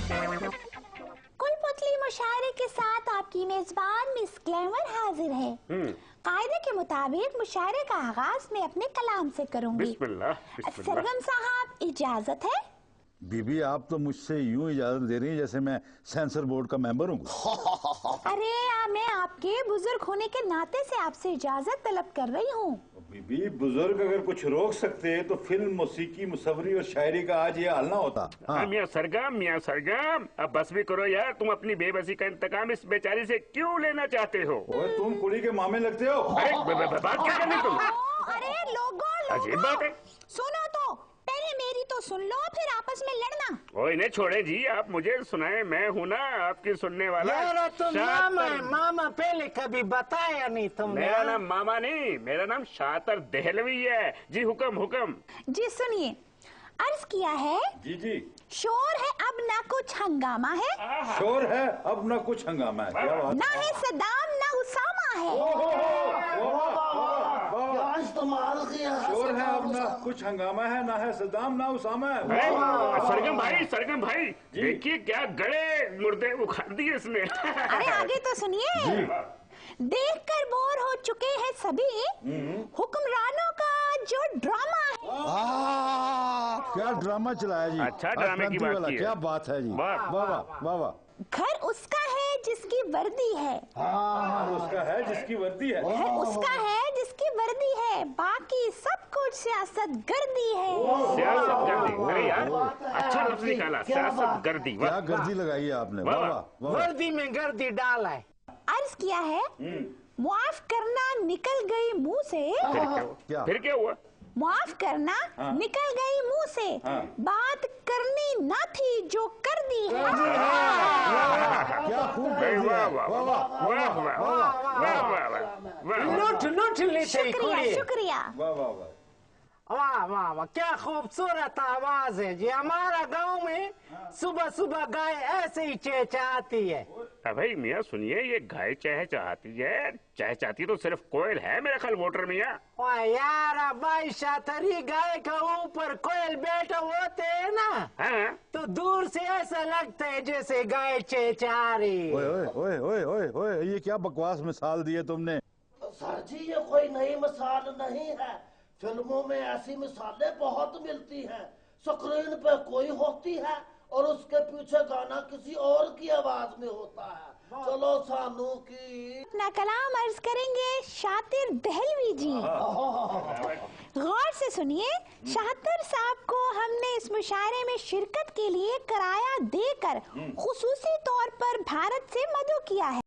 कुलपुतली मुशायरे के साथ आपकी मेजबान मिस ग्लैमर हाजिर है। कायदे के मुताबिक मुशायरे का आगाज मैं अपने कलाम से करूंगी। बिस्मिल्लाह, बिस्मिल्लाह। सरगम साहब, इजाजत है? बीबी, आप तो मुझसे यूं इजाजत दे रही हैं जैसे मैं सेंसर बोर्ड का मेंबर हूँ। अरे मैं आपके बुजुर्ग होने के नाते से आपसे इजाजत तलब कर रही हूँ। बीबी, बुजुर्ग अगर कुछ रोक सकते हैं तो फिल्म, मौसीकी, मुसव्वरी और शायरी का आज ये हाल ना होता। हाँ। मियाँ सरगम, अब बस भी करो यार। तुम अपनी बेबसी का इंतकाम इस बेचारी से क्यों लेना चाहते हो? ओए, तुम कुड़ी के मामे लगते हो। अरे बात क्या करनी तुम? अरे लोगो, अजीब बात है। सुनो तो, पहले मेरी तो सुन लो, फिर आपस में लड़ना। ओए नहीं छोड़े जी, आप मुझे सुनाए, मैं हूँ ना आपकी सुनने वाला। यार तुम मामा पहले कभी बताया नहीं तुमने। मेरा नाम मामा नहीं, मेरा नाम शातर दहलवी है जी। हुक्म। जी सुनिए, अर्ज किया है। जी। शोर है अब ना कुछ हंगामा है। शोर है अब ना कुछ हंगामा है। क्या बात? ना है सदाम ना उसामा है। शोर है अब ना कुछ हंगामा है, ना है सदाम ना उसामा है। सरगम भाई देखिए क्या गड़े मुर्दे उखाड़ दिए इसने। अरे आगे तो सुनिए। देखकर बोर हो चुके हैं सभी हुक्मरानों का जो ड्रामा है। क्या ड्रामा चलाया जी। अच्छा, ड्रामे की बात की है। क्या बात है जी। वाह वाह वाह। घर उसका है जिसकी वर्दी है। उसका है जिसकी वर्दी है। घर उसका है जिसकी वर्दी है, बाकी सब कुछ सियासत गर्दी है। सियासत गर्दी? अरे यार अच्छा लफ्ज निकाला, सियासत गर्दी। क्या गर्दी लगाई है आपने। वाह वाह। वर्दी में गर्दी डाला है। अर्ज किया है, मुआफ करना निकल गई मुंह से। फिर क्या हुआ? माफ करना निकल गई मुंह से, बात करनी ना थी जो कर दी है। क्या खूब। लुट लेते। शुक्रिया। वाह, क्या खूबसूरत आवाज है जी। हमारा गांव में सुबह सुबह गाय ऐसे ही चहचहाती है। भाई मियाँ सुनिए, ये गाय चहचहाती है, चहचहाती तो सिर्फ कोयल है मेरा ख्याल वोटर मियाँ। वाह यार भाई, शातरी गाय का ऊपर कोयल बैठा होते है ना। हाँ? तो दूर से ऐसा लगता है जैसे गाय चहचहा रही। ओए, ये क्या बकवास मिसाल दी है तुमने। सर जी, ये कोई नई मिसाल नहीं है। फिल्मों में ऐसी मिसालें बहुत मिलती हैं। स्क्रीन पे कोई होती है और उसके पीछे गाना किसी और की आवाज में होता है। चलो सानू की अपना कलाम अर्ज करेंगे शातिर दहलवी जी। गौर से सुनिए, शातिर साहब को हमने इस मुशायरे में शिरकत के लिए किराया देकर खुसूसी तौर पर भारत से मदऊ किया है।